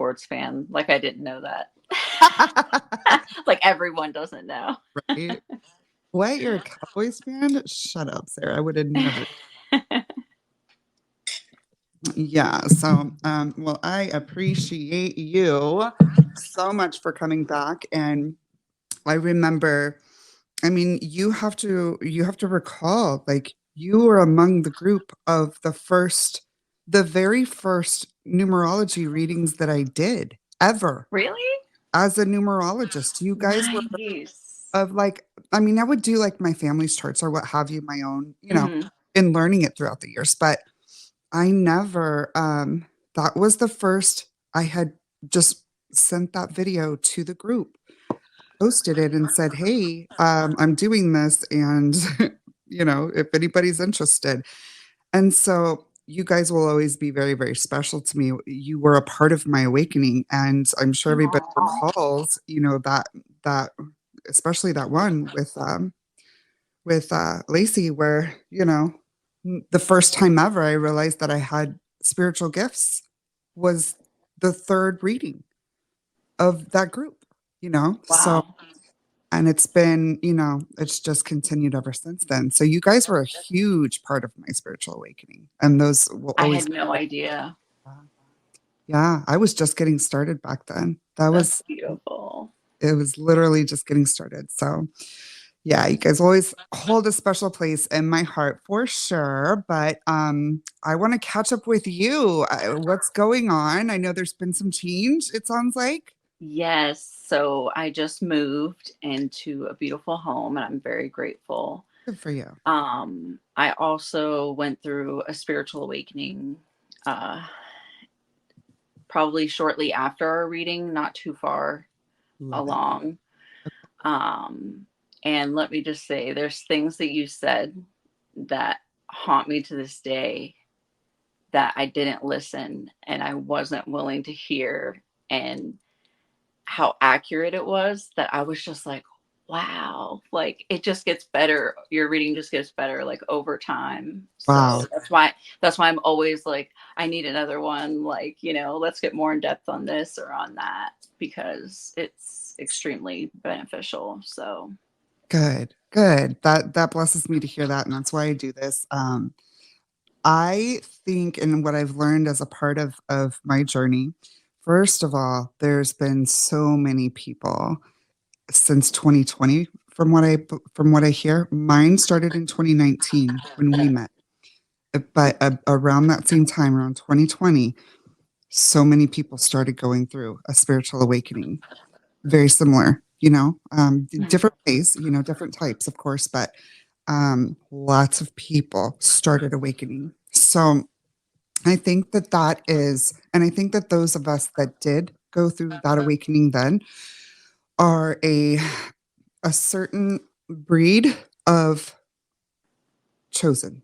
sports fan. Like I didn't know that. Like everyone doesn't know. Right? What? You're a Cowboys fan? Shut up, Sarah. I would have never. Yeah. So, well, I appreciate you so much for coming back. And I remember, I mean, you have to recall, like, you were among the group of the very first numerology readings that I did ever Really? as a numerologist. You guys were Nice. of like, I mean, I would do like my family's charts or what have you, my own, Hmm. in learning it throughout the years, but I never, that was the first I had just sent that video to the group, posted it and said, hey, I'm doing this. And, if anybody's interested. And so you guys will always be very, very special to me. You were a part of my awakening. And I'm sure everybody Aw. recalls, that, especially that one with Lacey, where, the first time ever I realized that I had spiritual gifts was the third reading of that group, So, Wow. and it's just continued ever since then. So you guys were a huge part of my spiritual awakening. And those will I always had no idea. yeah, I was just getting started back then. That's beautiful. It was literally just getting started. So yeah, you guys always hold a special place in my heart for sure. But I want to catch up with you. What's going on? I know there's been some change, it sounds like. Yes. So I just moved into a beautiful home and I'm very grateful. Good for you. I also went through a spiritual awakening uh, probably shortly after our reading, not too far Love it. along. Um, and let me just say, there's things that you said that haunt me to this day that I didn't listen and I wasn't willing to hear, and how accurate it was that I was just like, wow, like it just gets better. Your reading just gets better like over time. So Wow. that's why I'm always like, I need another one. Like, let's get more in depth on this or on that because it's extremely beneficial. So Good. Good. That blesses me to hear that. And that's why I do this. I think, and what I've learned as a part of my journey, first of all, there's been so many people since 2020 from what I hear. Mine started in 2019 when we met. But around that same time, around 2020, so many people started going through a spiritual awakening. Very similar, different ways, different types, of course, but lots of people started awakening. So I think and I think that those of us that did go through that awakening then are a certain breed of chosen.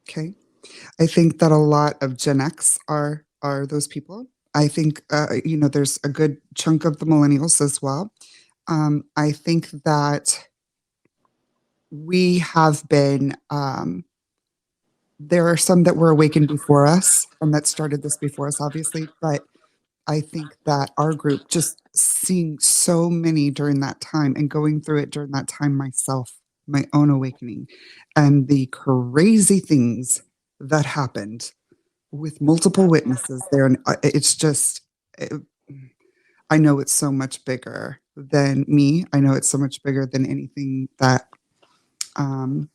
Okay. I think that a lot of Gen X are those people. I think there's a good chunk of the millennials as well. I think that we have been there are some that were awakened before us and that started this before us, obviously, but I think that our group, just seeing so many during that time and going through it during that time myself, my own awakening, and the crazy things that happened with multiple witnesses there. And it's just, it, I know it's so much bigger than me. I know it's so much bigger than anything that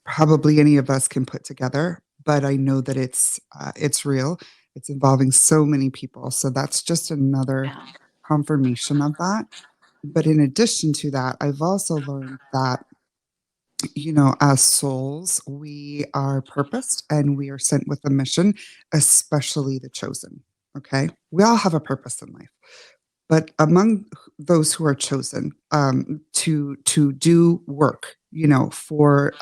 probably any of us can put together. But I know that it's real. It's involving so many people. So that's just another yeah. confirmation of that. But in addition to that, I've also learned that, as souls, we are purposed and we are sent with a mission, especially the chosen. Okay. We all have a purpose in life. But among those who are chosen to do work, for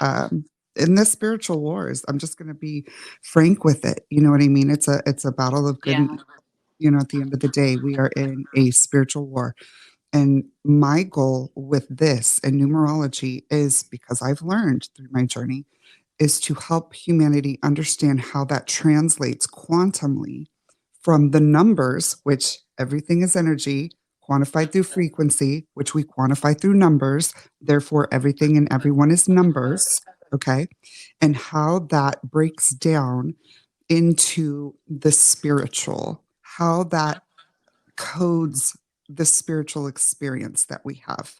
in this spiritual wars, I'm just going to be frank with it. You know what I mean? It's a battle of good and Yeah. evil. At the end of the day, we are in a spiritual war. And my goal with this and numerology is, because I've learned through my journey, is to help humanity understand how that translates quantumly from the numbers, which everything is energy, quantified through frequency, which we quantify through numbers. Therefore, everything and everyone is numbers. Okay. And how that breaks down into the spiritual, how that codes the spiritual experience that we have,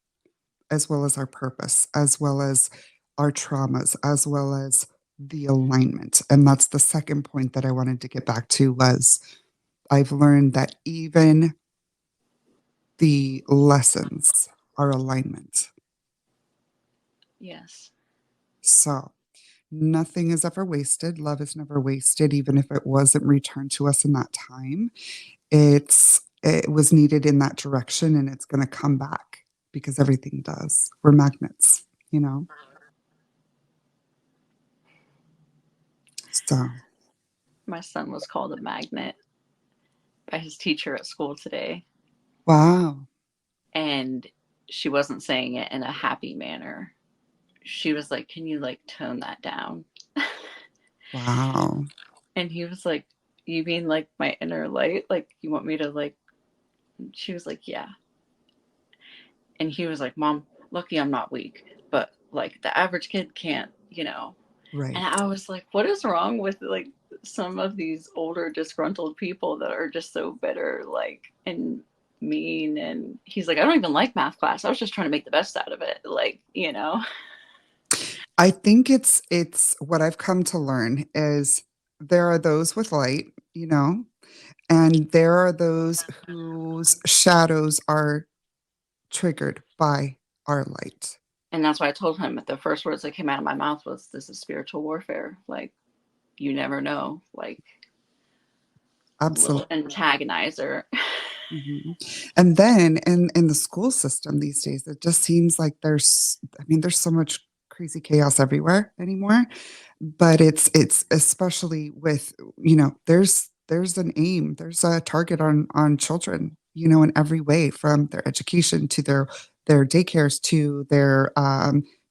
as well as our purpose, as well as our traumas, as well as the alignment. And that's the second point that I wanted to get back to was I've learned that even the lessons are alignment. Yes. So nothing is ever wasted. Love is never wasted, even if it wasn't returned to us in that time. It was needed in that direction and it's going to come back because everything does. We're magnets, you know? So, My son was called a magnet by his teacher at school today, wow. and she wasn't saying it in a happy manner. She was like, "Can you like tone that down?" Wow. And he was like, "You mean like my inner light? Like you want me to like?" She was like, "Yeah." And he was like, "Mom, lucky I'm not weak, but like the average kid can't, you know." And Right. I was like, "What is wrong with like some of these older disgruntled people that are just so bitter, like and mean?" And he's like, "I don't even like math class. I was just trying to make the best out of it." Like, you know. I think it's what I've come to learn is there are those with light, you know, and there are those whose shadows are triggered by our light. And that's why I told him the first words that came out of my mouth was, "This is spiritual warfare. Like, you never know. Like, little Absolutely. antagonizer." Mhm. And then in the school system these days, it just seems like I mean, there's so much crazy chaos everywhere anymore. But it's especially with, you know, there's an aim, there's a target on children, you know, in every way, from their education to their daycares to their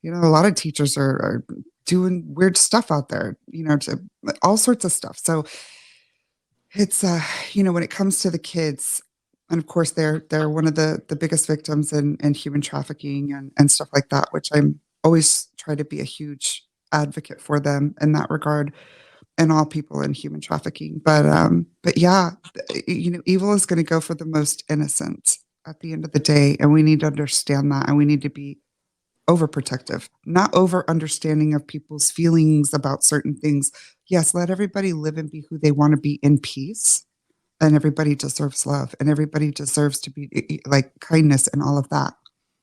you know, a lot of teachers are doing weird stuff out there, you know, to all sorts of stuff. So it's you know, when it comes to the kids, and of course they're one of the biggest victims in human trafficking and stuff like that, which I'm always try to be a huge advocate for them in that regard, and all people in human trafficking. But yeah, you know, evil is going to go for the most innocent at the end of the day, and we need to understand that, and we need to be overprotective, not over understanding of people's feelings about certain things. Yes, let everybody live and be who they want to be in peace. And everybody deserves love and everybody deserves to be like kindness and all of that.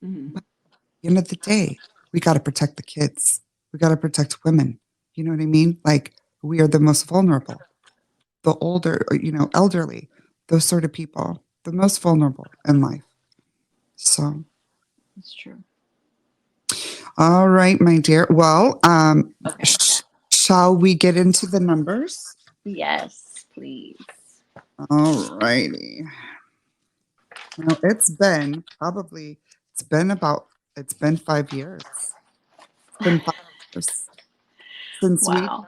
Mhm. But at the end of the day, we got to protect the kids. We got to protect women. You know what I mean? Like we are the most vulnerable, the older, you know, elderly, those sort of people, the most vulnerable in life. So, That's true. all right, my dear. Well, Okay. shall we get into the numbers? Yes, please. All righty. Now it's been about it's been 5 years. It's been 5 years since we Wow.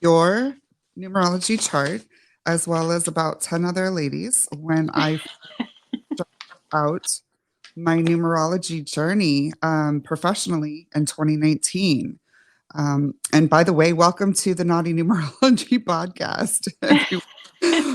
your numerology chart, as well as about 10 other ladies when I started out my numerology journey professionally in 2019. And by the way, welcome to the Naughty Numerology podcast, everyone.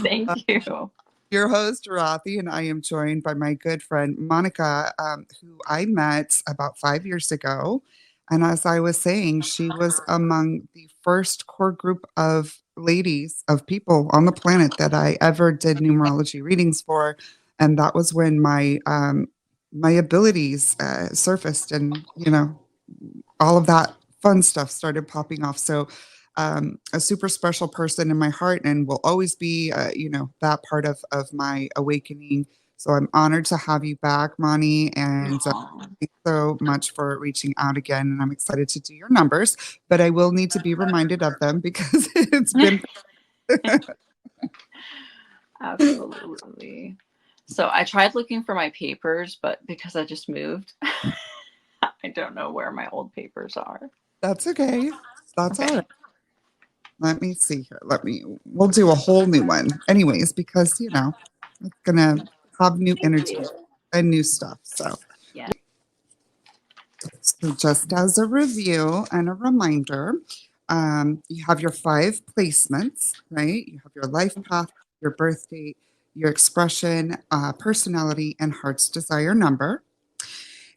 Thank you. Your host, Rothy, and I am joined by my good friend, Monica, who I met about 5 years ago. And as I was saying, she was among the first core group of ladies, of people on the planet that I ever did numerology readings for. And that was when my abilities surfaced, and, you know, all of that fun stuff started popping off. So, a super special person in my heart and will always be, you know, that part of my awakening. So I'm honored to have you back, Moni, and Aw. thanks so much for reaching out again. And I'm excited to do your numbers, but I will need to be reminded of them because it's been. Absolutely. So I tried looking for my papers, but because I just moved, I don't know where my old papers are. That's okay. That's all right. Okay. Let me see here. We'll do a whole new one, anyways, because, you know. It's gonna have new Thank energy you. and new stuff. So, Yeah. so just as a review and a reminder, you have your 5 placements, right? You have your life path, your birth date, your expression, personality, and heart's desire number.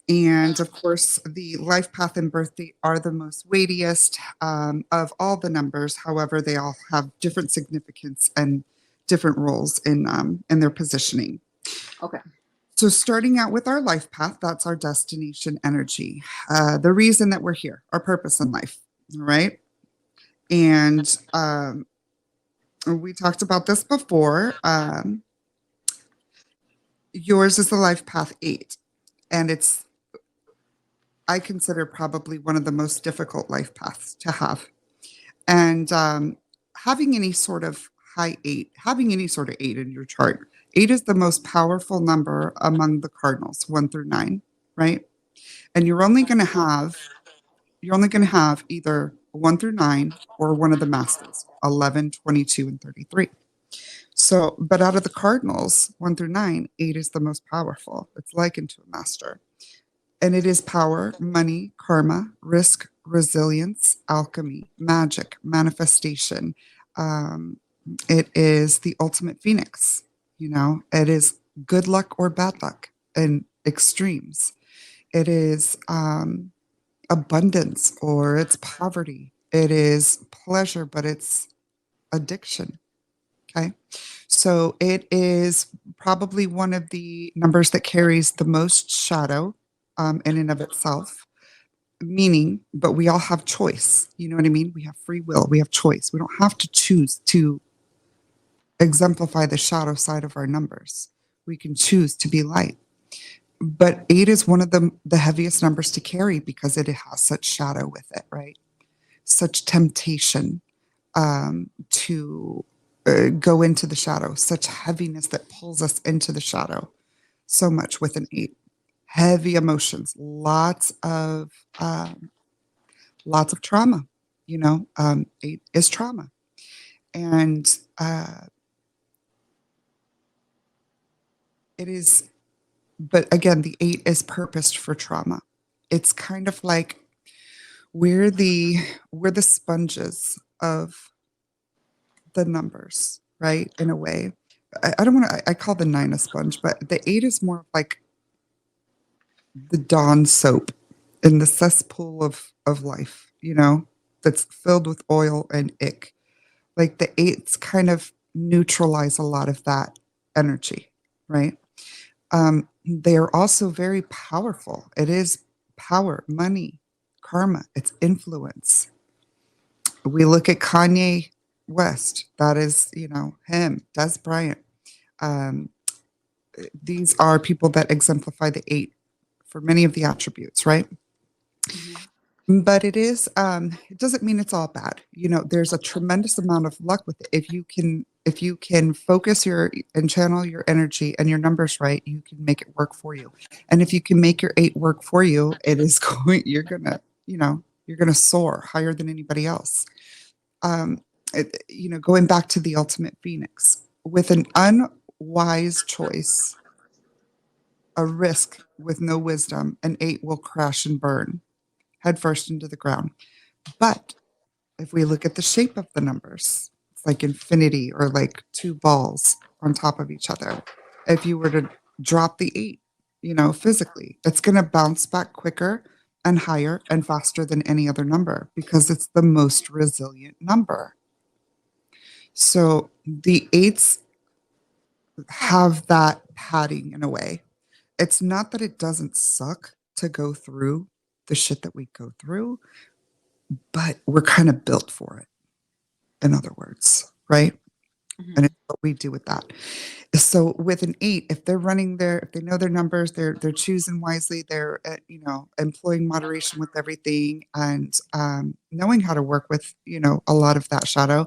And of course, the life path and birth date are the most weightiest of all the numbers. However, they all have different significance and different roles in their positioning. Okay. So, starting out with our life path, that's our destination energy, the reason that we're here, our purpose in life, right? And we talked about this before. Yours is the life path 8, and it's, I consider, probably one of the most difficult life paths to have. And having any sort of having any sort of 8 in your chart, 8 is the most powerful number among the cardinals, 1 through 9, right? And you're only going to have either 1 through 9 or one of the masters, 11, 22, and 33. So, but out of the cardinals, 1 through 9, 8 is the most powerful. It's likened to a master. And it is power, money, karma, risk, resilience, alchemy, magic, manifestation. Um, it is the ultimate phoenix. It is good luck or bad luck in extremes. It is abundance or it's poverty. It is pleasure, but it's addiction. Okay. So it is probably one of the numbers that carries the most shadow in and of itself, meaning, but we all have choice. You know what I mean? We have free will, we have choice. We don't have to choose to exemplify the shadow side of our numbers. We can choose to be light. But 8 is one of the heaviest numbers to carry because it has such shadow with it, right? Such temptation to go into the shadow, such heaviness that pulls us into the shadow so much with an 8. Heavy emotions, lots of trauma. 8 is trauma, and it is. But again, the 8 is purposed for trauma. It's kind of like we're the we're the sponges of the numbers, right? In a way, I don't want to. I call the 9 a sponge, but the 8 is more like the Dawn soap in the cesspool of life. That's filled with oil and ick. Like the 8s kind of neutralize a lot of that energy, right? They are also very powerful. It is power, money, karma, it's influence. We look at Kanye West, that is, him, Des Bryant. Um, these are people that exemplify the 8 for many of the attributes, right? Mhm. But it doesn't mean it's all bad. There's a tremendous amount of luck with it. If you can focus your and channel your energy and your numbers right, you can make it work for you. And if you can make your 8 work for you, it is you're gonna soar higher than anybody else. Um, going back to the ultimate phoenix, with an unwise choice, a risk with no wisdom, an 8 will crash and burn headfirst into the ground. But if we look at the shape of the numbers, it's like infinity or like 2 balls on top of each other. If you were to drop the 8, physically, it's going to bounce back quicker and higher and faster than any other number because it's the most resilient number. So the 8s have that padding in a way. It's not that it doesn't suck to go through the shit that we go through, but we're kind of built for it, in other words, right? And Mhm. it's what we do with that. So with an 8, if they know their numbers, they're choosing wisely, they're employing moderation with everything, and knowing how to work with a lot of that shadow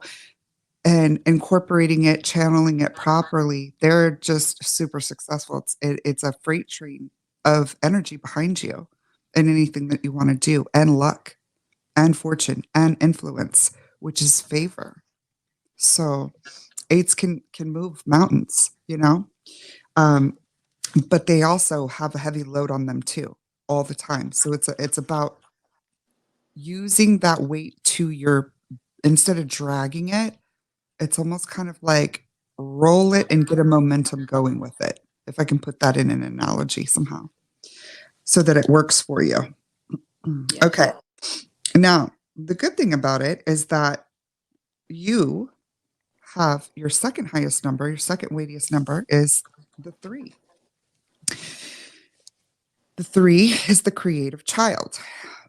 and incorporating it, channeling it properly. They're just super successful. It's a freight train of energy behind you in anything that you want to do, and luck and fortune and influence, which is favor. So 8s can move mountains. Um, but they also have a heavy load on them too, all the time. So it's about using that weight to your, instead of dragging it, it's almost kind of like roll it and get a momentum going with it. If I can put that in an analogy somehow, so that it works for you. Yes. Okay. Now, the good thing about it is that you have your second highest number, your second weightiest number is the three. The three is the creative child.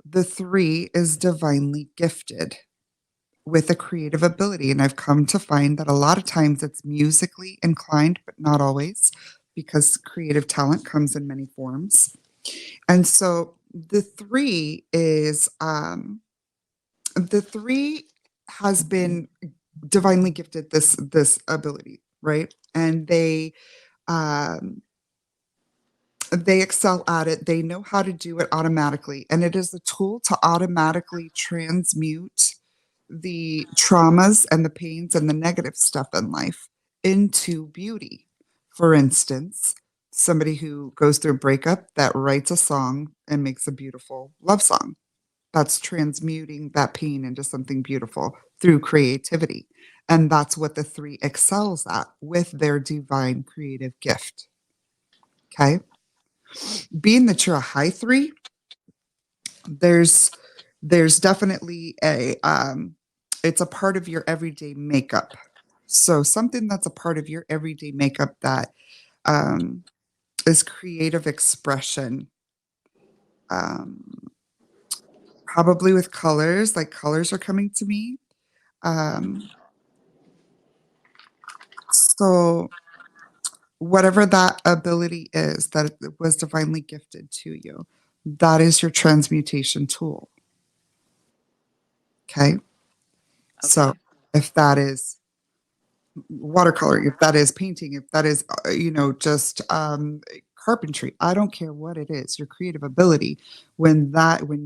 The three is divinely gifted with a creative ability. And I've come to find that a lot of times it's musically inclined, but not always, because creative talent comes in many forms. And so the three has been divinely gifted this ability, right? And um, they excel at it. They know how to do it automatically, and it is a tool to automatically transmute the traumas and the pains and the negative stuff in life into beauty. For instance, somebody who goes through a breakup that writes a song and makes a beautiful love song. That's transmuting that pain into something beautiful through creativity. And that's what the three excels at with their divine creative gift. Okay. Being that you're a high three, there's there's definitely a it's a part of your everyday makeup. So something that's a part of your everyday makeup that um, is creative expression, um, probably with colors. Like colors are coming to me. Um, so whatever that ability is that was divinely gifted to you, that is your transmutation tool. Okay. So Okay. if that is watercolor, if that is painting, if that is, just carpentry, I don't care what it is, your creative ability, when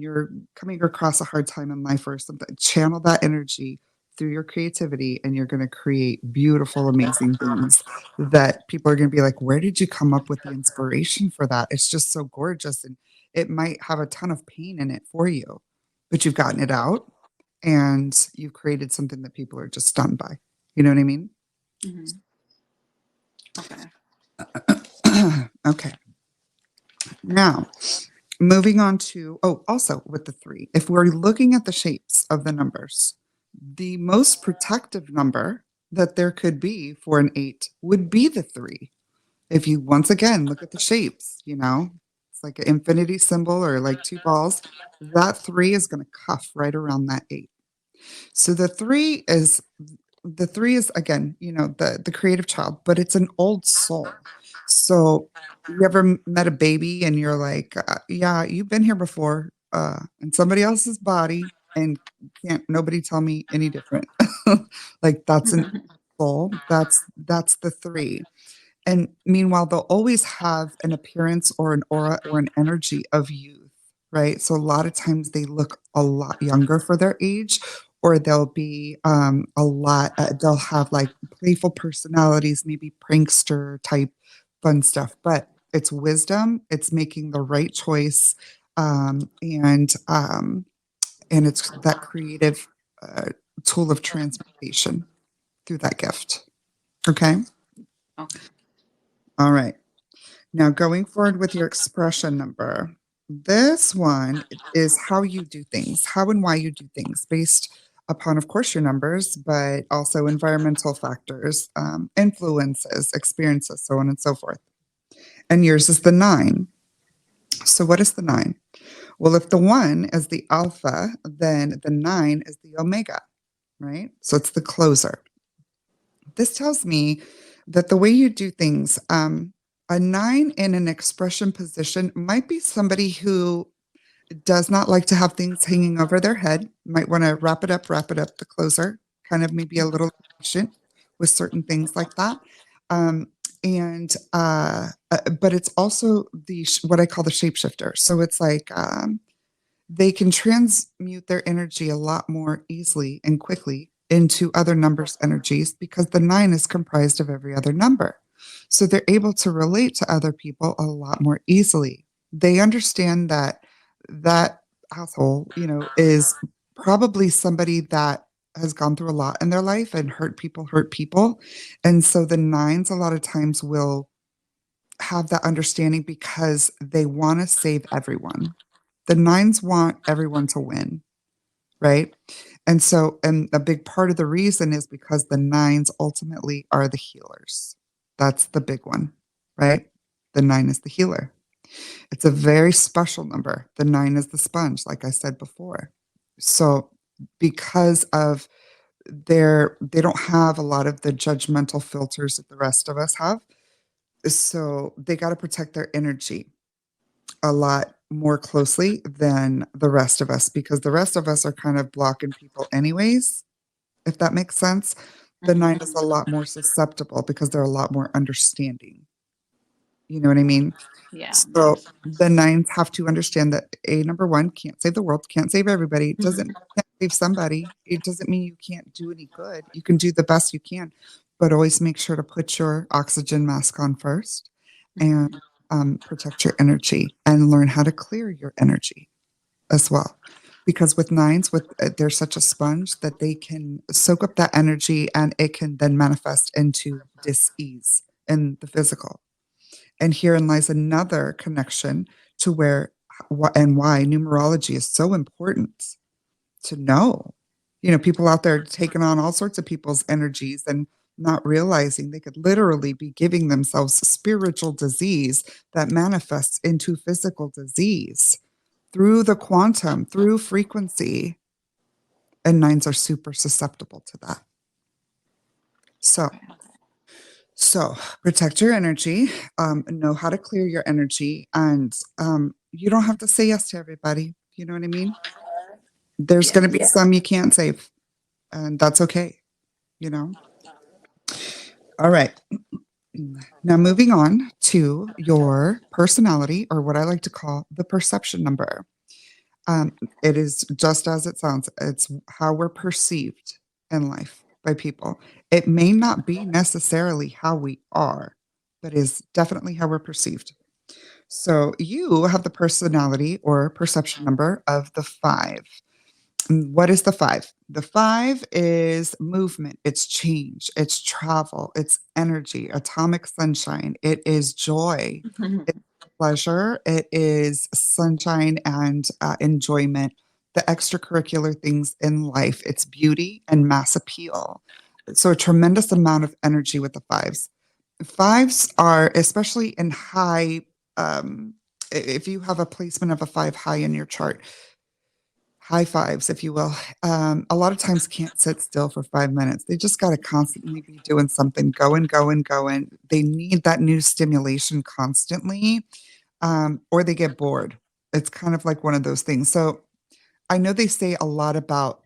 you're coming across a hard time in life or something, channel that energy through your creativity and you're going to create beautiful, amazing things that people are going to be like, where did you come up with the inspiration for that? It's just so gorgeous. And it might have a ton of pain in it for you, but you've gotten it out and you've created something that people are just stunned by. You know what I mean? Hmm. Okay. Okay. Now, moving on to, oh, also with the three, if we're looking at the shapes of the numbers, the most protective number that there could be for an eight would be the three. If you once again look at the shapes, it's like an infinity symbol or like two balls, that three is going to cuff right around that eight. So the three is again, the creative child, but it's an old soul. So you ever met a baby and you're like, yeah, you've been here before, in somebody else's body, and can't nobody tell me any different. Like that's an soul. That's the three. And meanwhile, they'll always have an appearance or an aura or an energy of youth, right? So a lot of times they look a lot younger for their age, or they'll be they'll have like playful personalities, maybe prankster type fun stuff. But it's wisdom, it's making the right choice, and it's that creative uh, tool of transmutation through that gift. Okay. Okay. All right. Now, going forward with your expression number, this one is how you do things, how and why you do things based upon, of course, your numbers, but also environmental factors, influences, experiences, so on and so forth. And yours is the nine. So, what is the nine? Well, if the one is the alpha, then the nine is the omega, right? So, it's the closer. This tells me that the way you do things, a nine in an expression position might be somebody who does not like to have things hanging over their head, might want to wrap it up, the closer, kind of maybe a little patient with certain things like that. Um, but it's also what I call the shapeshifter. So it's like they can transmute their energy a lot more easily and quickly into other numbers' energies because the nine is comprised of every other number. So they're able to relate to other people a lot more easily. They understand that that asshole, is probably somebody that has gone through a lot in their life and hurt people hurt people. And so the nines a lot of times will have that understanding because they want to save everyone. The nines want everyone to win, right? And so, and a big part of the reason is because the nines ultimately are the healers. That's the big one, right? The nine is the healer. It's a very special number. The nine is the sponge, like I said before. So, because of they don't have a lot of the judgmental filters that the rest of us have. So, they got to protect their energy a lot more closely than the rest of us because the rest of us are kind of blocking people anyways, if that makes sense. The nine is Mm-hmm. a lot more susceptible because they're a lot more understanding. You know what I mean? Yeah. So the nines have to understand that a number one can't save the world, can't save everybody. It doesn't can't save somebody. It doesn't mean you can't do any good. You can do the best you can, but always make sure to put your oxygen mask on first and Mm-hmm. protect your energy and learn how to clear your energy as well. Because with nines, with they're such a sponge that they can soak up that energy and it can then manifest into dis-ease in the physical. And herein lies another connection to where and why numerology is so important to know. People out there taking on all sorts of people's energies and not realizing they could literally be giving themselves spiritual disease that manifests into physical disease through the quantum, through frequency. And nines are super susceptible to that. So, Okay. So protect your energy, know how to clear your energy, and you don't have to say yes to everybody. You know what I mean? There's going to be Yes. some you can't save, and that's okay. You know? All right. Now, moving on to your personality, or what I like to call the perception number. It is just as it sounds, it's how we're perceived in life by people. It may not be necessarily how we are, but is definitely how we're perceived. So you have the personality or perception number of the five. What is the five? The five is movement, it's change, it's travel, it's energy, atomic sunshine, it is joy, it's pleasure, it is sunshine and enjoyment, the extracurricular things in life, it's beauty and mass appeal. So a tremendous amount of energy with the fives. Fives are, especially in high, if you have a placement of a five high in your chart, high fives, if you will, a lot of times can't sit still for 5 minutes. They just got to constantly be doing something, going, going, going. They need that new stimulation constantly, or they get bored. It's kind of like one of those things. So I know they say a lot about,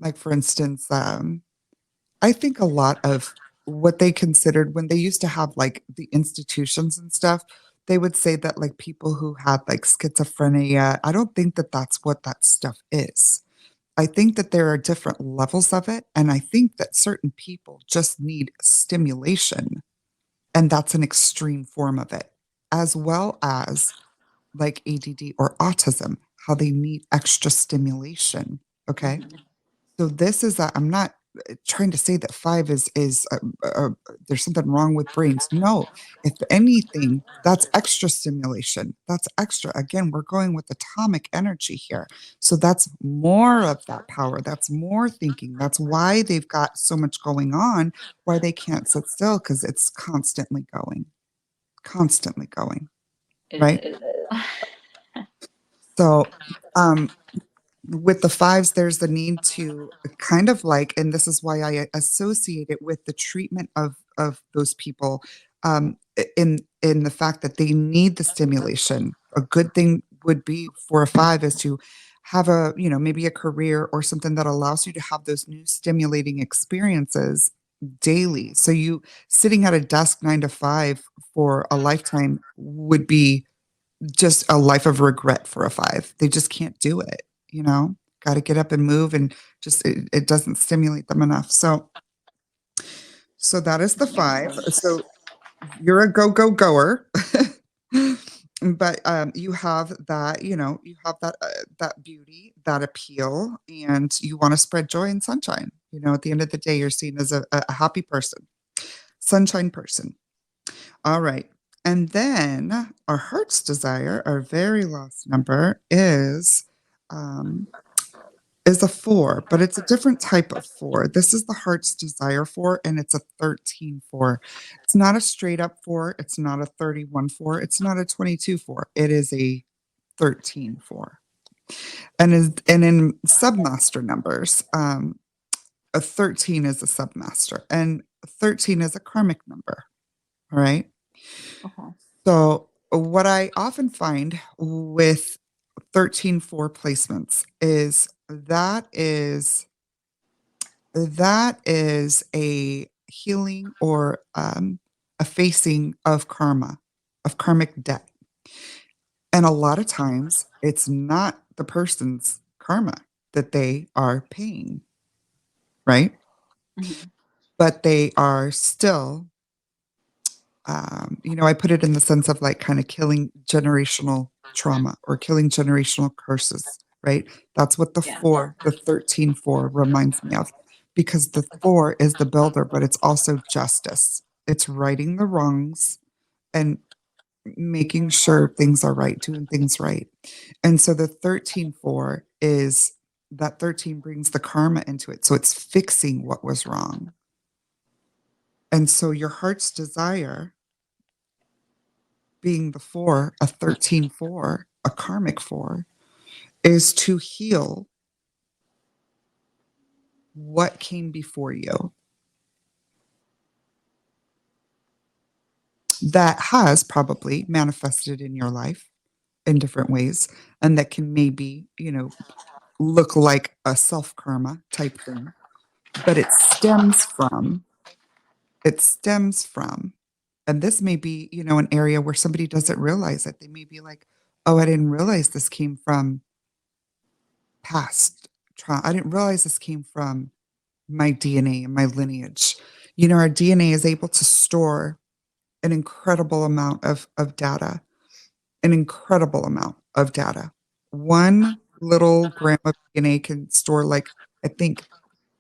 like, for instance, I think a lot of what they considered when they used to have like the institutions and stuff, they would say that like people who had like schizophrenia, I don't think that that's what that stuff is. I think that there are different levels of it. And I think that certain people just need stimulation. And that's an extreme form of it, as well as like ADD or autism, how they need extra stimulation. Okay. Mm-hmm. So this is a, I'm not trying to say that five is there's something wrong with brains. No, if anything, that's extra stimulation. That's extra. Again, we're going with atomic energy here. So that's more of that power. That's more thinking. That's why they've got so much going on, why they can't sit still because it's constantly going, It right? is. So, with the fives, there's the need to kind of like, and this is why I associate it with the treatment of those people, in the fact that they need the stimulation. A good thing would be for a five is to have a, maybe a career or something that allows you to have those new stimulating experiences daily. So you sitting at a desk 9 to 5 for a lifetime would be just a life of regret for a five. They just can't do it, you know? Got to get up and move and just it doesn't stimulate them enough. So that is the Makes five. sense. So you're a go goer. But you have that, you have that beauty, that appeal, and you want to spread joy and sunshine. At the end of the day, you're seen as a happy person, sunshine person. All right. And then our heart's desire, our very last number um, is a four, but it's a different type of four. This is the heart's desire four, and it's a 13 four. It's not a straight up four. It's not a 31 four. It's not a 22 four. It is a 13 four. And in submaster numbers, a 13 is a submaster, and 13 is a karmic number. All right. Uh-huh. So, what I often find with 13-4 placements is that is a healing or a facing of karma, of karmic debt. And a lot of times it's not the person's karma that they are paying, right? Hmm. But they are still, I put it in the sense of like kind of killing generational trauma or killing generational curses, right? That's what the Yeah. four, the 13-4 reminds me of, because the four is the builder, but it's also justice. It's righting the wrongs and making sure things are right, doing things right. And so the 13-4 is that 13 brings the karma into it. So it's fixing what was wrong. And so your heart's desire being the four, a 13-4, a karmic four, is to heal what came before you that has probably manifested in your life in different ways, and that can maybe, look like a self karma type thing, but it stems from, and this may be, an area where somebody doesn't realize it. They may be like, oh, I didn't realize this came from past trauma. I didn't realize this came from my DNA and my lineage. Our DNA is able to store an incredible amount of data, an incredible amount of data. One little gram of DNA can store, like, I think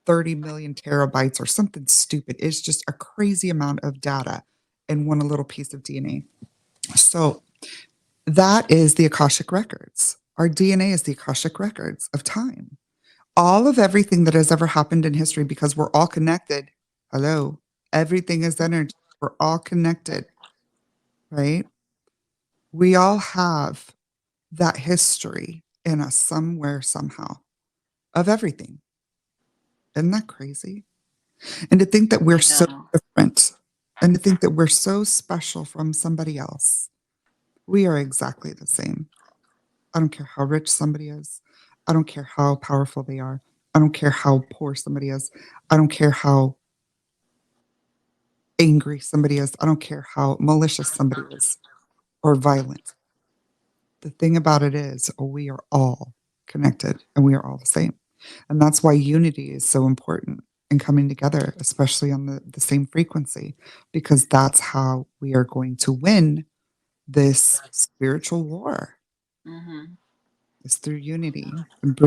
30 million terabytes or something stupid. It's just a crazy amount of data in one little piece of DNA. So that is the Akashic records. Our DNA is the Akashic records of time. All of everything that has ever happened in history, because we're all connected. Hello. Everything is energy. We're all connected, right? We all have that history in us somewhere, somehow, of everything. Isn't that crazy? And to think that we're I so know. different, and to think that we're so special from somebody else. We are exactly the same. I don't care how rich somebody is. I don't care how powerful they are. I don't care how poor somebody is. I don't care how angry somebody is. I don't care how malicious somebody is or violent. The thing about it is, we are all connected and we are all the same. And that's why unity is so important in coming together, especially on the same frequency, because that's how we are going to win this spiritual war, Hmm. is through unity and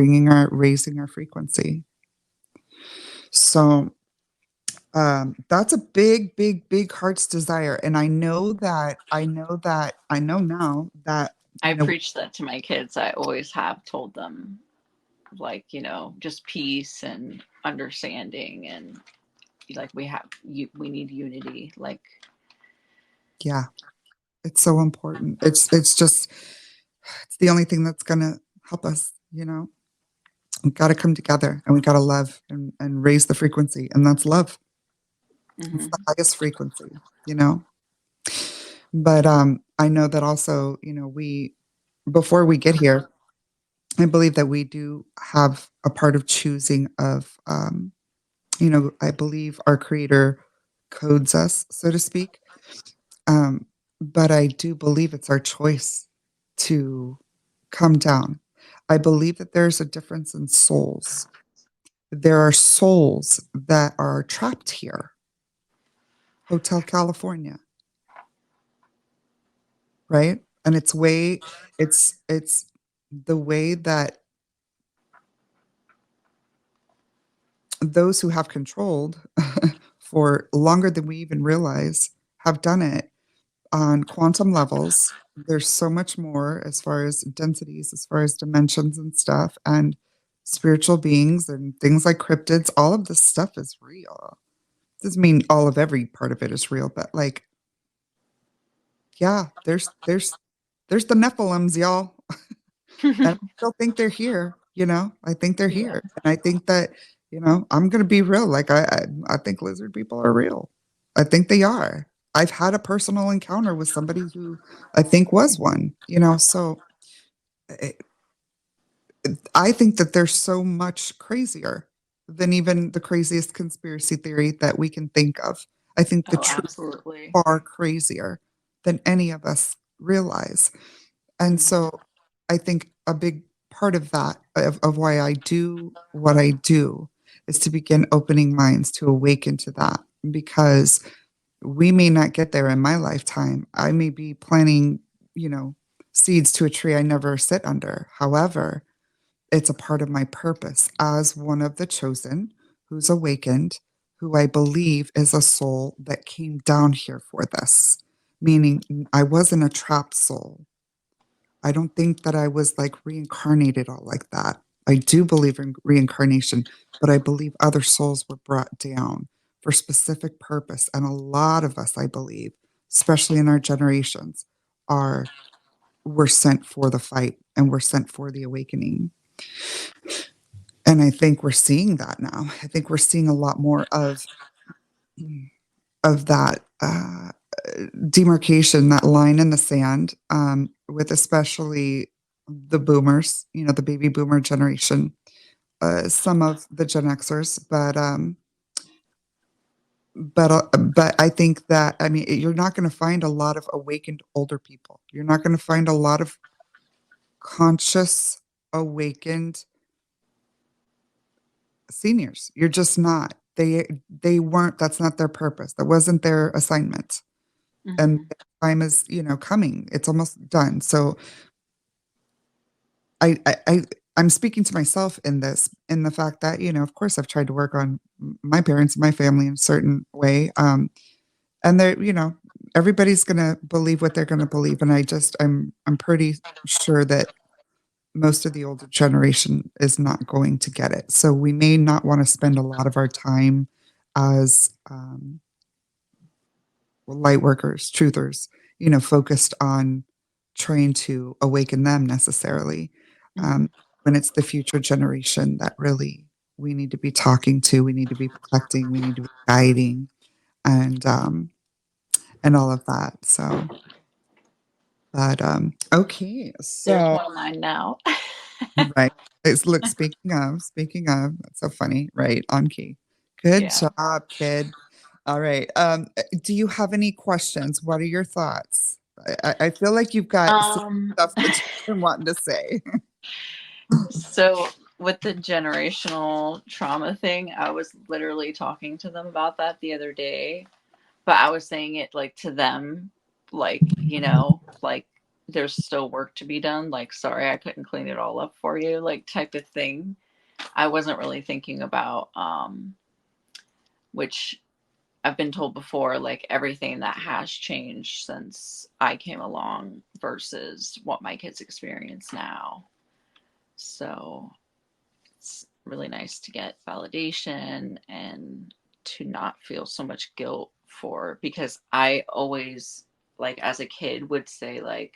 raising our frequency. So that's a big, big, big heart's desire. And I know now that, I preach that to my kids. I always have told them, like, just peace and understanding, and like we need unity. Like, yeah, it's so important. It's the only thing that's going to help us. We got to come together and we got to love and raise the frequency. And that's love. It's the hmm. highest frequency, you know? But I know that also, before we get here, I believe that we do have a part of choosing of, I believe our creator codes us, so to speak. Um, but I do believe it's our choice to come down. I believe that there's a difference in souls. There are souls that are trapped here, Hotel California. right? And it's the way that those who have controlled for longer than we even realize have done it on quantum levels. There's so much more as far as densities, as far as dimensions and stuff, and spiritual beings and things like cryptids. All of this stuff is real. Doesn't mean all of every part of it is real, but like, yeah, there's the Nephilims, y'all. And I still think they're here, you know. I think they're Yeah. here. And I think that, you know, I'm gonna be real. Like I think lizard people are real. I think they are. I've had a personal encounter with somebody who I think was one, you know, so I I think that they're so much crazier than even the craziest conspiracy theory that we can think of. I think the Oh, truth absolutely. far crazier than any of us realize. And Mhm. so I think a big part of that, of why I do what I do, is to begin opening minds to awaken to that because we may not get there in my lifetime. I may be planting, you know, seeds to a tree I never sit under. However, it's a part of my purpose as one of the chosen who's awakened, who I believe is a soul that came down here for this, meaning I wasn't a trapped soul. I don't think that I was like reincarnated all like that. I do believe in reincarnation, but I believe other souls were brought down for specific purpose. And a lot of us, I believe, especially in our generations, are were sent for the fight and were sent for the awakening. And I think we're seeing that now. I think we're seeing a lot more of that demarcation, that line in the sand, with especially the boomers, you know, the baby boomer generation, some of the Gen Xers, but I think that I mean you're not going to find a lot of awakened older people. You're not going to find a lot of conscious awakened seniors. You're just not. They weren't. That's not their purpose. That wasn't their assignment. And Mhm. time is, you know, coming. It's almost done. So I'm speaking to myself in this, in the fact that, you know, of course I've tried to work on my parents, my family in a certain way. And they're, you know, everybody's gonna believe what they're gonna believe. And I'm pretty sure that most of the older generation is not going to get it. So we may not want to spend a lot of our time as light workers, truthers, you know, focused on trying to awaken them necessarily. Mhm. When it's the future generation that really we need to be talking to, we need to be protecting, we need to be guiding, and all of that. So, but okay, There's so one of mine now. right. It's look, speaking of, that's so funny, right? On key. Good Yeah. job, kid. All right. Do you have any questions? What are your thoughts? I feel like you've got some Um, stuff that you've been wanting to say. so with the generational trauma thing, I was literally talking to them about that the other day, but I was saying it like to them, like, like there's still work to be done. Like, sorry, I couldn't clean it all up for you, like type of thing. I wasn't really thinking about, which I've been told before, like everything that has changed since I came along versus what my kids experience now. So it's really nice to get validation and to not feel so much guilt for, because I always, like as a kid, would say like,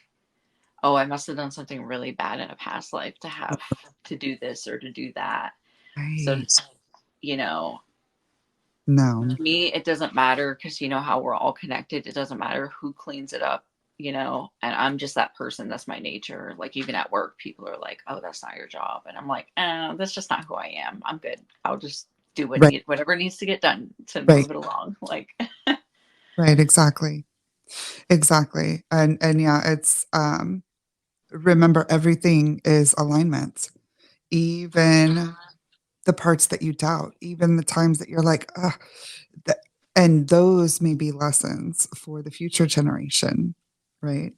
oh, I must have done something really bad in a past life to have to do this or to do that. So, Right. you know, No. to me, it doesn't matter because you know how we're all connected. It doesn't matter who cleans it up, and I'm just that person. That's my nature. Like, even at work, people are like, oh, that's not your job. And I'm like, that's just not who I am. I'm good. I'll just do Right. whatever needs to get done to Right. move it along. Like, Right. Exactly. Exactly. And yeah, it's remember everything is alignment. Even the parts that you doubt, even the times that you're like, ugh, that, and those may be lessons for the future generation, right?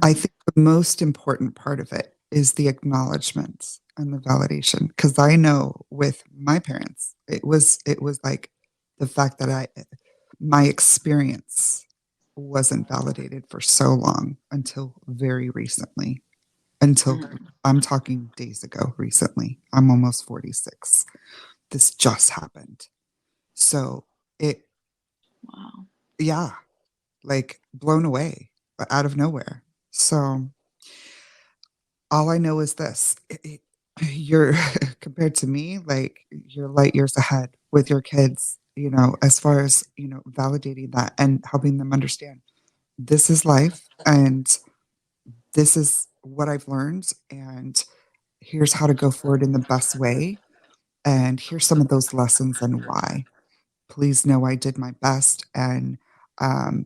I Hmm. think the most important part of it is the acknowledgement and the validation. Because I know with my parents, it was like the fact that my experience wasn't validated for so long until very recently. Until Hmm. I'm talking days ago, recently. I'm almost 46. This just happened. So it, Wow. yeah, like blown away out of nowhere. So all I know is this you're compared to me, like you're light years ahead with your kids, as far as, validating that and helping them understand this is life and this is what I've learned. And here's how to go forward in the best way. And here's some of those lessons and why. Please know I did my best and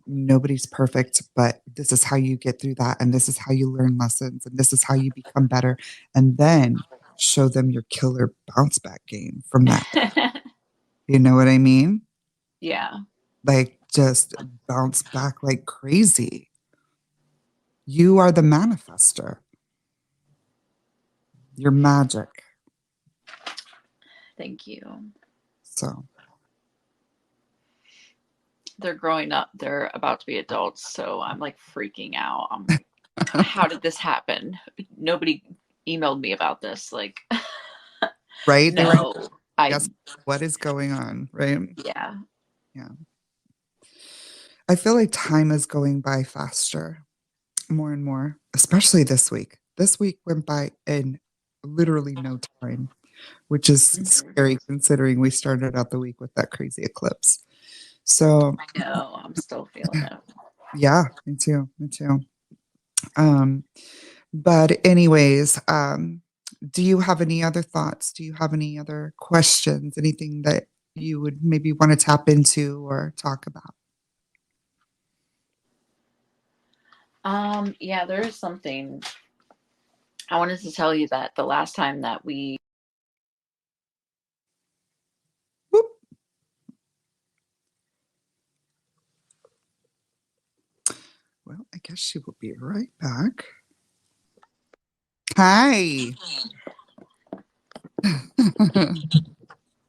nobody's perfect, but this is how you get through that. And this is how you learn lessons. And this is how you become better. And then show them your killer bounce back game from that. You know what I mean? Yeah. Like just bounce back like crazy. You are the manifester. You're magic. Thank you. So, They're growing up. They're about to be adults. So I'm like freaking out. I'm like, how did this happen? Nobody emailed me about this. Like, right? They're like, no, I, yes, what is going on? Right? yeah. Yeah. I feel like time is going by faster, more and more, especially this week. This week went by in literally no time, which is Hmm. scary considering we started out the week with that crazy eclipse. So, I know. I'm still feeling it. yeah, me too. Me too. Um, but, anyways, do you have any other thoughts? Do you have any other questions? Anything that you would maybe want to tap into or talk about? Yeah, there is something I wanted to tell you that the last time that we, Whoop. Well, I guess she will be right back. Hi.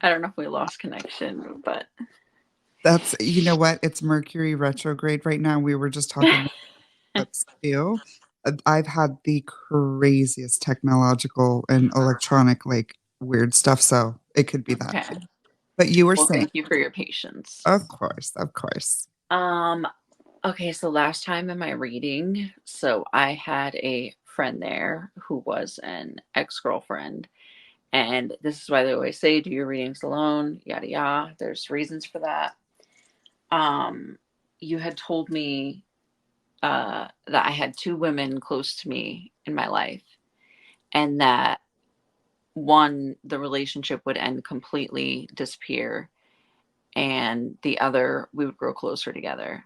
I don't know if we lost connection, but That's, you know what? It's Mercury retrograde right now. We were just talking about eclipse too. I've had the craziest technological and electronic, like weird stuff. So it could be that too. okay. But you were Well, saying, thank you for your patience. of course, of course. Um, okay, so last time in my reading, so I had a friend there who was an ex-girlfriend, and this is why they always say do your readings alone, yada yada. There's reasons for that. Um, you had told me that I had two women close to me in my life, and that one, the relationship would end completely, disappear, and the other, we would grow closer together.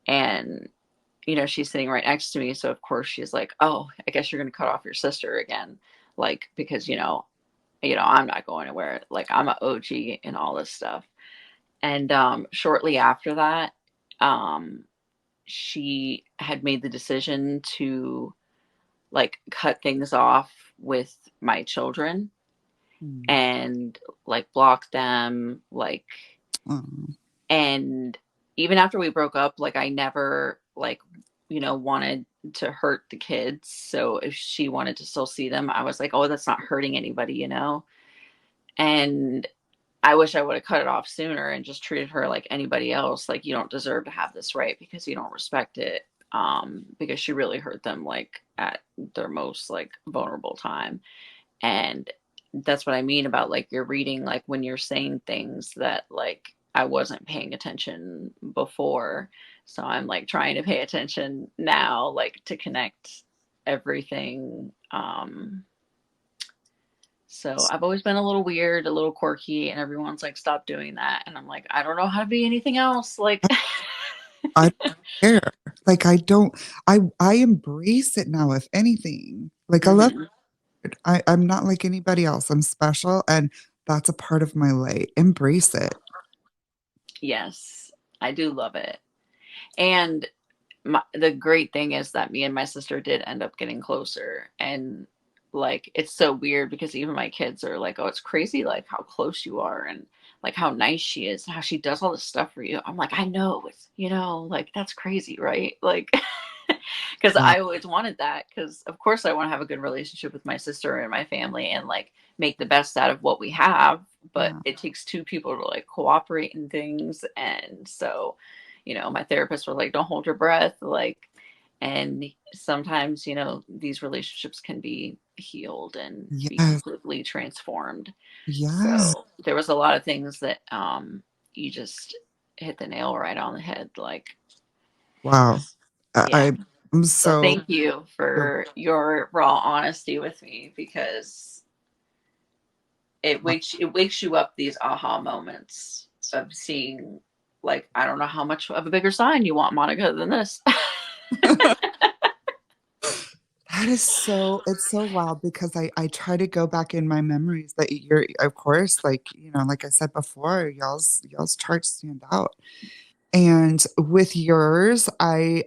And she's sitting right next to me. So of course she's like, "Oh, I guess you're gonna cut off your sister again." Like, because I'm not going anywhere. Like, I'm a OG and all this stuff. And shortly after that, um, she had made the decision to like cut things off with my children Hmm. and like block them, like, Oh, and even after we broke up, like I never like wanted to hurt the kids. So if she wanted to still see them, I was like, oh, that's not hurting anybody. And I wish I would have cut it off sooner and just treated her like anybody else. Like, you don't deserve to have this right because you don't respect it. Because she really hurt them like at their most like vulnerable time. And that's what I mean about like you're reading, like when you're saying things that like I wasn't paying attention before. So I'm like trying to pay attention now, like to connect everything. So I've always been a little weird, a little quirky, and everyone's like, stop doing that. And I'm like, I don't know how to be anything else. Like, I don't care. Like I embrace it now, if anything. Like I love mhm. it. I'm not like anybody else. I'm special and that's a part of my light. Embrace it. Yes, I do love it. And the great thing is that me and my sister did end up getting closer, and like it's so weird because even my kids are like, oh, it's crazy like how close you are, and like how nice she is, how she does all this stuff for you. I'm like, I know, it's, like that's crazy, right? Like because Yeah. I always wanted that, because of course I want to have a good relationship with my sister and my family and like make the best out of what we have, but Yeah. it takes two people to like cooperate in things. And so, my therapist were like, don't hold your breath, like, and sometimes, these relationships can be healed and be Yes. completely transformed. Yes. So there was a lot of things that you just hit the nail right on the head, like, Wow. yeah. I'm So so, thank you so for your raw honesty with me, because wow. it wakes you up, these aha moments of seeing, like, I don't know how much of a bigger sign you want, Monica, than this. That is so, it's so wild because I try to go back in my memories that you're, of course, like, like I said before, y'all's charts stand out. And with yours, I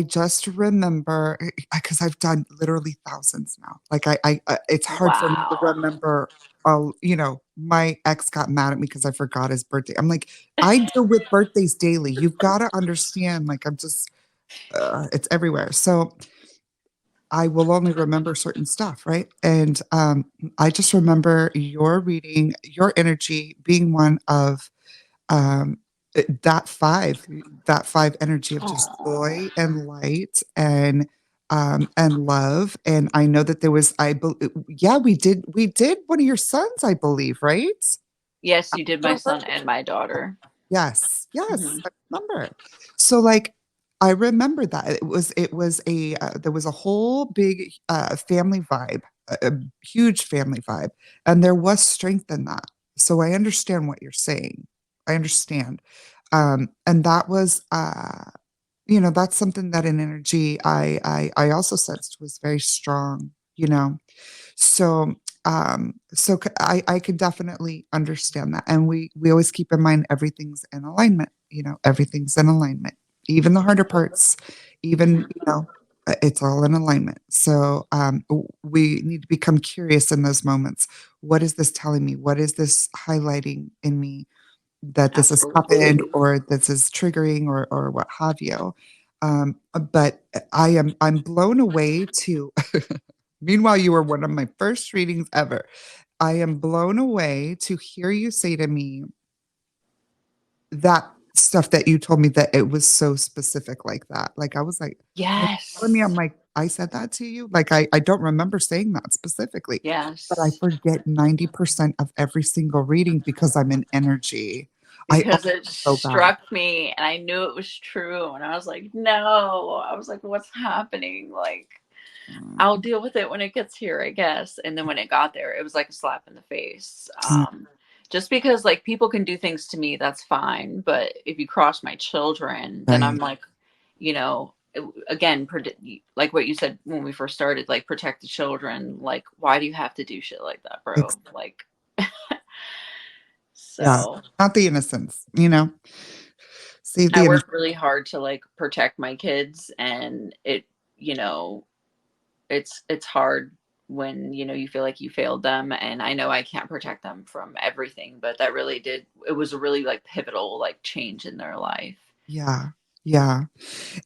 just remember because I've done literally thousands now. Like it's hard for me to Wow. remember. My ex got mad at me because I forgot his birthday. I'm like, I deal with birthdays daily. You've got to understand. Like I'm just, it's everywhere. So I will only remember certain stuff, right? And I just remember your reading, your energy being one of um that five energy of just Aww. joy and light and love. And I know that there was yeah, we did one of your sons, I believe, right? Yes, I you did my don't son remember. and my daughter. Yes, yes, Hmm. I remember. So like I remember that it was a there was a whole big family vibe, a huge family vibe, and there was strength in that. So I understand what you're saying. I understand. And that was that's something that in energy I also sensed was very strong, so, I could definitely understand that, and we always keep in mind everything's in alignment. Everything's in alignment, even the harder parts, even it's all in alignment. So, we need to become curious in those moments. What is this telling me? What is this highlighting in me that this has happened, Absolutely. or this is triggering, or what have you? But I'm blown away too. Meanwhile, you were one of my first readings ever. I am blown away to hear you say to me that stuff that you told me that it was so specific like that. Like I was like, when you're telling me, Yes. I'm like, I said that to you. Like I don't remember saying that specifically, but I Yes. forget 90% of every single reading because I'm in energy. I Because always it go back. struck me and I knew it was true. And I was like, no. I was like, what's happening? Like, I'll deal with it when it gets here, I guess. And then when it got there, it was like a slap in the face. Mm, Just because like people can do things to me, that's fine. But if you cross my children, then I'm right. like, you know, again, like what you said when we first started, like protect the children. Like, why do you have to do shit like that, bro? Ex- Like, yeah. so Not the innocence, Save I the innocence. work really hard to like protect my kids, and you know, it's hard when you feel like you failed them, and I know I can't protect them from everything, but that really did, it was a really like pivotal like change in their life. Yeah. Yeah.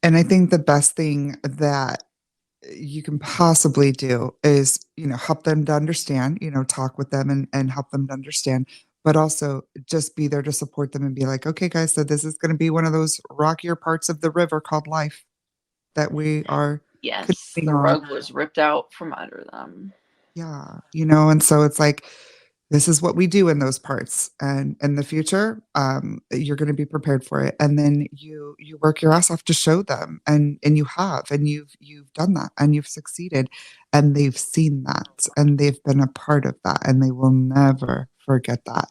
And I think the best thing that you can possibly do is, help them to understand, talk with them and help them to understand, but also just be there to support them and be like, okay, guys, so this is going to be one of those rockier parts of the river called life that we are Yes, canoeing the on. rug was ripped out from under them. Yeah, and so it's like this is what we do in those parts, and in the future, you're going to be prepared for it, and then you work your ass off to show them, and you have, and you've done that, and you've succeeded, and they've seen that, and they've been a part of that, and they will never forget that.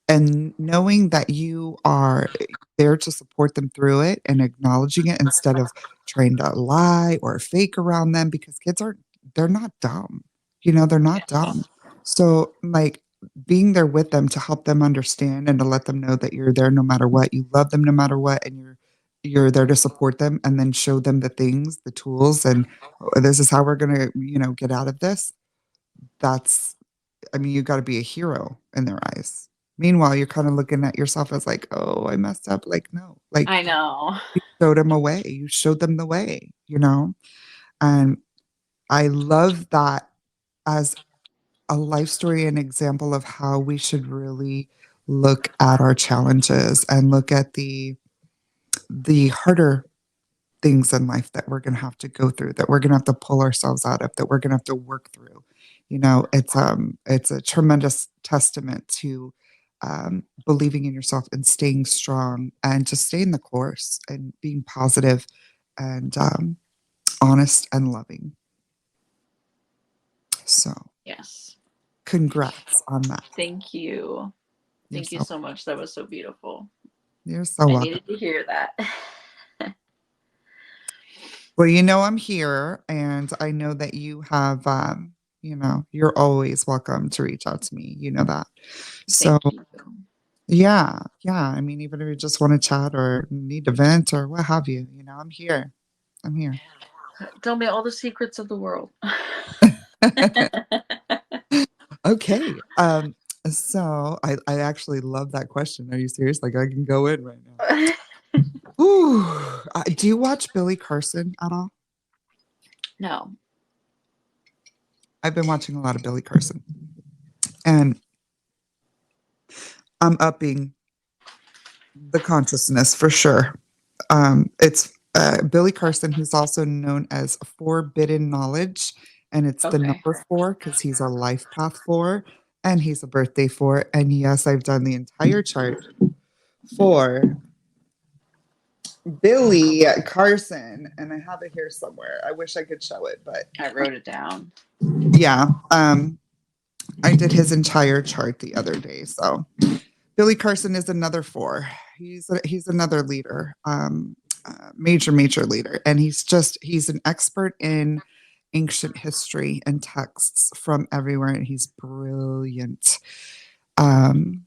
And knowing that you are there to support them through it and acknowledging it instead of trying to lie or fake around them, because kids aren't, they're not dumb. They're not dumb. Yes. So like being there with them to help them understand and to let them know that you're there no matter what, you love them no matter what, and you're there to support them and then show them the things, the tools, and "Oh, this is how we're going to, get out of this." That's, I mean, you got to be a hero in their eyes. Meanwhile, you're kind of looking at yourself as like, "Oh, I messed up." Like, no, like I know. you showed them a way. You showed them the way. And I love that as a life story and example of how we should really look at our challenges and look at the harder things in life that we're going to have to go through, that we're going to have to pull ourselves out of, that we're going to have to work through. It's a tremendous testament to believing in yourself and staying strong and just staying the course and being positive and honest and loving. So, Yes. congrats on that. Thank you. You're Thank you so so much. That was so beautiful. you're so I welcome. needed to hear that. Well, I'm here, and I know that you have, you're always welcome to reach out to me. You know that. So, Thank you. yeah, yeah. I mean, even if you just want to chat or need to vent or what have you, I'm here. I'm here. Tell me all the secrets of the world. Okay. So I actually love that question. Are you serious? Like I can go in right now. Ooh. Do you watch Billy Carson at all? No. I've been watching a lot of Billy Carson, and I'm upping the consciousness for sure. It's Billy Carson, who's also known as Forbidden Knowledge, and it's the Okay. number four because he's a life path four and he's a birthday four. And yes, I've done the entire chart for Billy Carson, and I have it here somewhere. I wish I could show it, but I wrote it down. yeah, I did his entire chart the other day. So Billy Carson is another four. He's another leader, major leader, and he's an expert in ancient history and texts from everywhere, and he's brilliant. Um,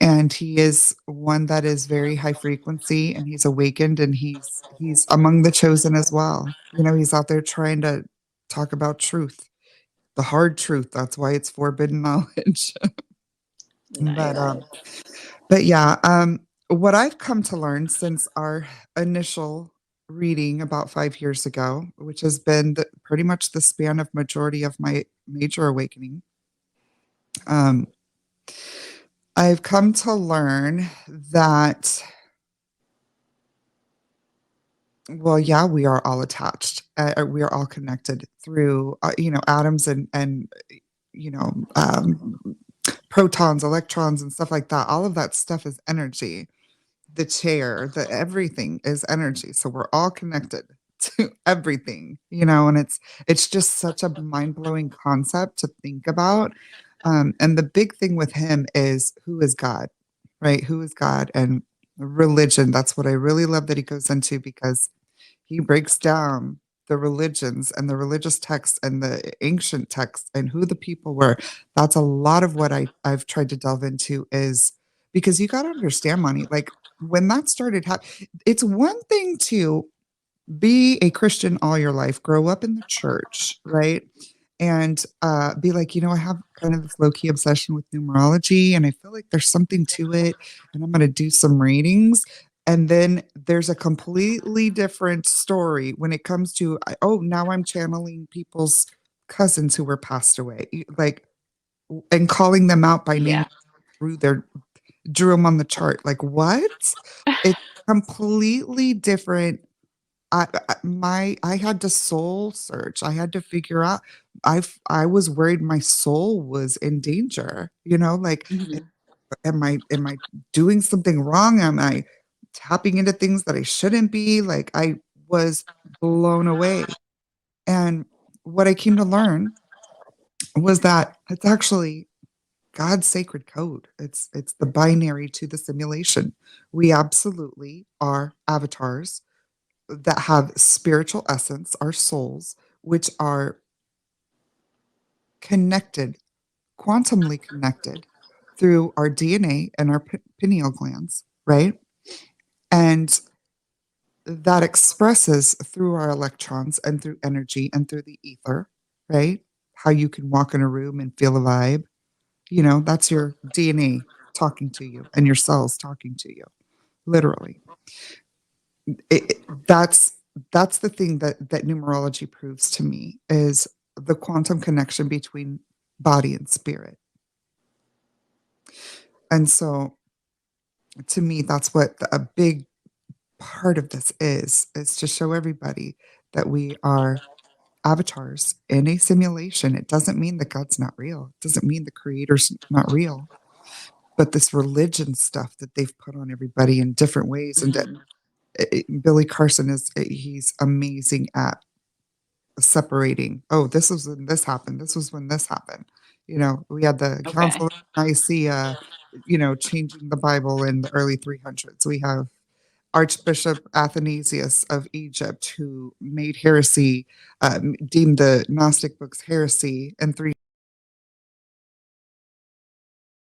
and he is one that is very high frequency, and he's awakened, and he's among the chosen as well. He's out there trying to talk about truth, the hard truth. That's why it's forbidden knowledge. but Nice. But yeah, what I've come to learn since our initial reading about 5 years ago, which has been pretty much the span of majority of my major awakening, um, I've come to learn that, well, yeah, we are all attached. We are all connected through, atoms and you know, um, protons, electrons, and stuff like that. All of that stuff is energy. The chair, the everything is energy. So we're all connected to everything, and it's just such a mind-blowing concept to think about. And the big thing with him is who is God, right? Who is God and religion. That's what I really love that he goes into because he breaks down the religions and the religious texts and the ancient texts and who the people were. That's a lot of what I've tried to delve into is because you got to understand, Money, like when that started happening, it's one thing to be a Christian all your life, grow up in the church, right? And be like, I have kind of this low key obsession with numerology, and I feel like there's something to it, and I'm going to do some readings. And then there's a completely different story when it comes to, oh, now I'm channeling people's cousins who were passed away, like, and calling them out by name Yeah. through their drew them on the chart. Like, what? It's completely different. I had to soul search. I had to figure out. I was worried my soul was in danger. Like, Hmm. am I doing something wrong? Am I tapping into things that I shouldn't be? Like, I was blown away. And what I came to learn was that it's actually God's sacred code. It's the binary to the simulation. We absolutely are avatars that have spiritual essence, our souls, which are connected, quantumly connected through our DNA and our pineal glands, right? And that expresses through our electrons and through energy and through the ether, right? How you can walk in a room and feel a vibe. That's your DNA talking to you and your cells talking to you, literally. That's the thing that numerology proves to me is the quantum connection between body and spirit. And so to me, that's what a big part of this is to show everybody that we are avatars in a simulation. It doesn't mean that God's not real. It doesn't mean the creator's not real. But this religion stuff that they've put on everybody in different ways, and Mm-hmm. Billy Carson he's amazing at separating. Oh, this was when this happened. This was when this happened. We had the Council Okay. of Nicaea, changing the Bible in the early 300s. We have Archbishop Athanasius of Egypt, who made heresy, deemed the Gnostic books heresy in 3